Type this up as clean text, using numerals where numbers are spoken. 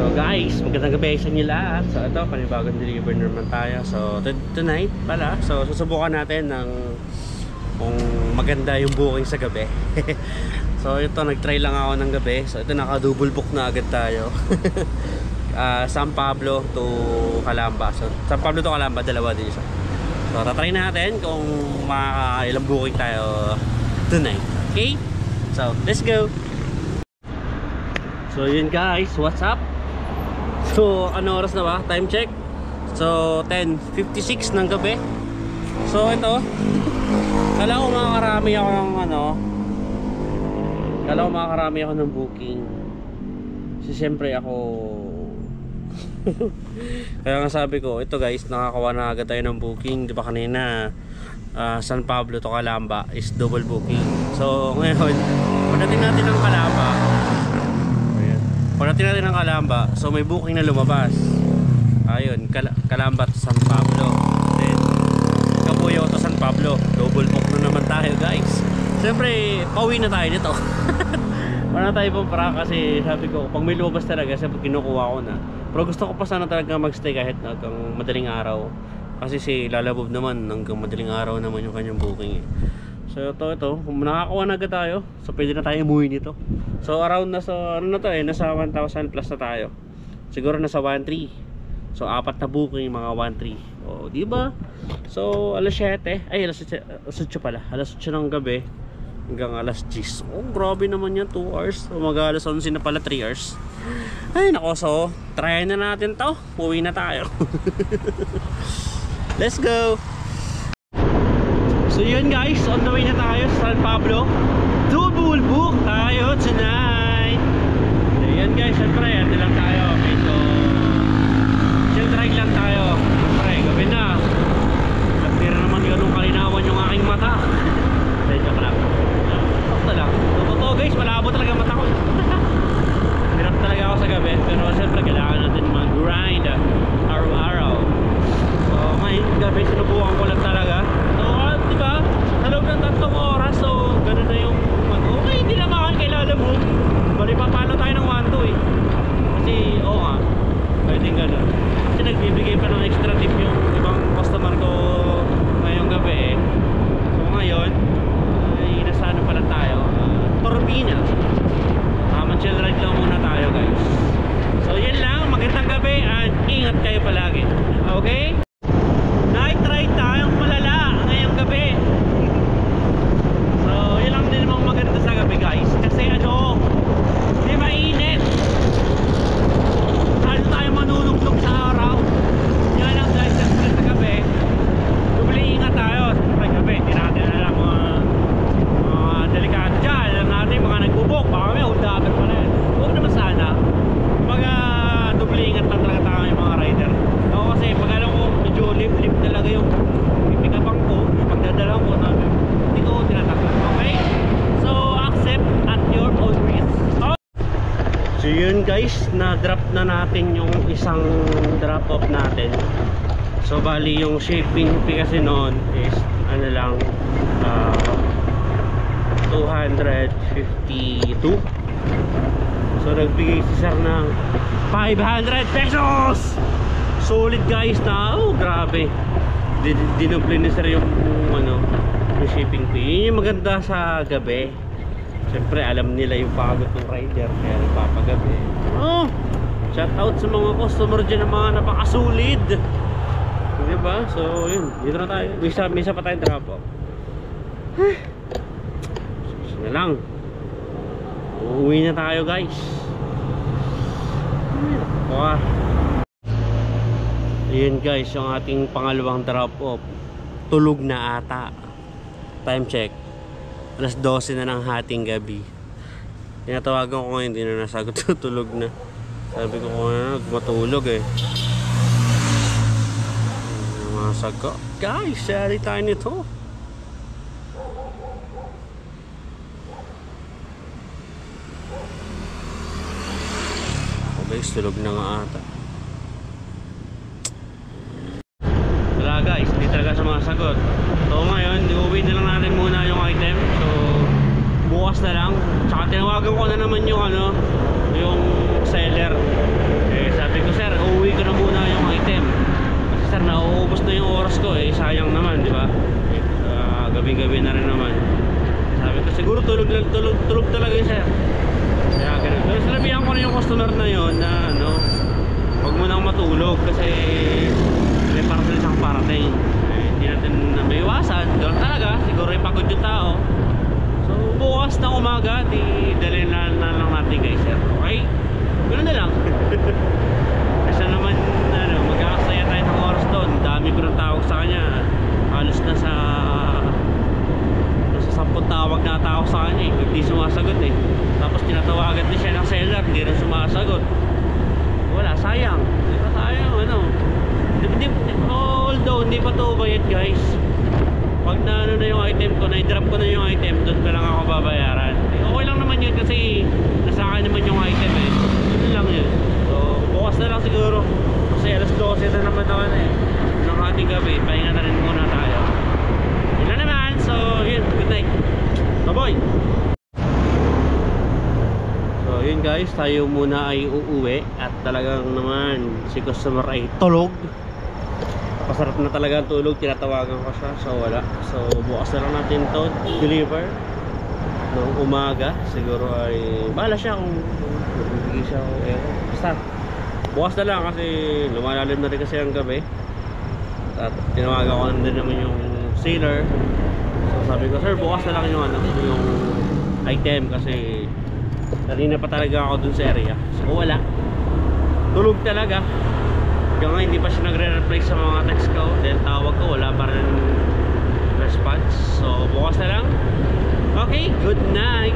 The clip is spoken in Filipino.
So guys, magandang gabi sa inyo lahat. So ito, panibagong deliver naman tayo. So tonight pala, so susubukan natin ng kung maganda yung booking sa gabi. So ito, nag-try lang ako ng gabi. So ito, naka-double book na agad tayo. San Pablo to Calamba. So San Pablo to Calamba, dalawa din isa. So tatry natin kung ilang booking tayo tonight. Okay? So let's go. So yun guys, what's up? So ano oras na ba? Time check. So 10:56 ng gabi. So ito, kala ko makakarami ako ng ng booking. Kasi siyempre ako kaya nga sabi ko, ito guys, nakakawa na agad tayo ng booking. Di ba kanina San Pablo to Calamba is double booking. So ngayon, pagdating natin ng Calamba, so may booking na lumabas. Ayun, Calamba to San Pablo. Then Kabuyaw to San Pablo. Double book na naman tayo guys. Siyempre, pauwi na tayo dito. Wala tayo pong para kasi sabi ko, pag may lumabas talaga, siyempre kinukuha ko na. Pero gusto ko pa sana talaga magstay kahit hanggang madaling araw. Kasi si Lalabob naman, hanggang madaling araw naman yung kanyang booking eh. So ito, kung nakakawa na agad tayo, so pwede na tayo umuwi nito. So around nasa, nasa 1,000 plus na tayo. Siguro nasa 1,300. So apat na booking, mga 1,300. O, di ba? So alas 7, ay alas 8 pala. Alas 8 ng gabi hanggang alas 10. Oh, grabe naman yan, 2 hours. So mag-alas 11 na pala, 3 hours. Ay nako, so try na natin to. Uwi na tayo. Let's go. So yun guys, on the way na tayo sa San Pablo. Double book tayo tonight. So yun guys, syempre ito lang tayo. Medyo chill ride lang tayo. Syempre, gabi na. At tira naman ganun kalinawan yung aking mata. Joke lang. Ito lang. Totoo guys, malabo talaga mata ko. Hirap talaga ako sa gabi. Pero syempre kailangan natin mag-grind araw-araw. So ngayon gabi, sinubukan ko lang talaga. So diba, sa loob ng 3 oras, so ganun na yung okay, hindi naman kailangan mo. Bali papalo tayo ng 1-2 eh. Kasi oo nga, pwedeng ganun. Kasi nagbibigay pa ng extra tip yung ibang customer ko ngayong gabi eh. So ngayon ay nasa ano pala tayo, Turbina. Chill ride lang muna tayo guys. So yun lang, magandang gabi at ingat kayo palagi. Okay? Night ride tayong malala ngayong gabi. So yun lang din mga maganda sa gabi guys. Kasi di mainit. Saan tayo manunugtog sa araw. Yan lang guys, kasi sa gabi dubli ingat tayo. Sa gabi, hindi natin alam mga delikado dyan. Alam natin mga nagbubok, baka may huldagan pa na yun. Huwag naman sana. Mga dubli ingat lang talaga tayo yung mga rider. Ako kasi pag alam ko medyo lip talaga yung pipikapang ko, yung pagdadala ko na hindi ko tinataklan. Okay? So accept at your own risk. So yun guys, na-drop na natin yung isang drop off natin. So bali yung shipping fee kasi noon is ano lang 252. So nagbigay si sir ng 500 pesos. Solid guys na. Oh grabe, dinoble ni sir yung yung shipping fee. Yun yung maganda sa gabi. Siyempre alam nila yung pagod ng rider, kaya nagpapagabi. Oh, shout out sa mga customer dyan na mga napakasolid, diba? So yun, dito na tayo. May isa pa tayong drop off. Na lang, uuwi na tayo guys. Ayan guys, yung ating pangalawang drop off. Tulog na ata. Time check, alas 12 na ng hating gabi. Tinatawagan ko ngayon, hindi na nasagot. Tulog na. Sabi ko matulog eh. Masagot guys, sari tayo nito. Guys, tulog na nga ata. Wala guys, hindi talaga sumasagot. So ngayon, iuwi na lang natin muna yung item. So bukas na lang. Tsaka tinawagan ko na naman yung yung seller. customer na yon na ano, huwag mo nang matulog kasi may parcel siyang parating. Hindi natin na may iwasan. Doon talaga, siguro yung pagod yung tao. So bukas na umaga, dalhin na lang natin guys, sir. Okay? Ganoon na lang. Kasi naman ano, mag-aksaya tayo ng oras doon. Dami ko ng tawag sa kanya. Halos na sa 10 tawag na tawag sa kanya eh. Hindi sumasagot eh. Tapos tinatawagan din siya ng seller, hindi rin sumasagot. Wala, sayang. Di ba sayang ano? Although hindi pa to bayad guys. Pag na ano na yung item ko, na-drop ko na yung item, doon pa lang ako babayaran. Okay lang naman yun kasi nasa akin naman yung item eh. Yun lang yun. So bukas na lang siguro. Kasi alas 12 na naman naman eh ng ating gabi. Pahinga na rin muna tayo. Yun na naman. So yun, good night. Bye-bye. So yun guys, tayo muna ay uuwi. At talagang naman si customer ay tulog. Pasarap na talaga ang tulog, tinatawagan ko siya, so wala. So bukas na lang natin to deliver ng umaga. Siguro ay bahala siya kung bibigay siya o basta bukas na lang kasi lumalalim na rin kasi ang gabi. At tinawagan ko na din naman yung seller. So sabi ko, sir, bukas na lang yung ano, yung item kasi kanina pa talaga ako dun sa area. So wala, tulog talaga. Yung nga hindi pa siya nagre-reply sa mga text ko. Then tawag ko, wala pa rin response. So bukas na lang. Okay, good night.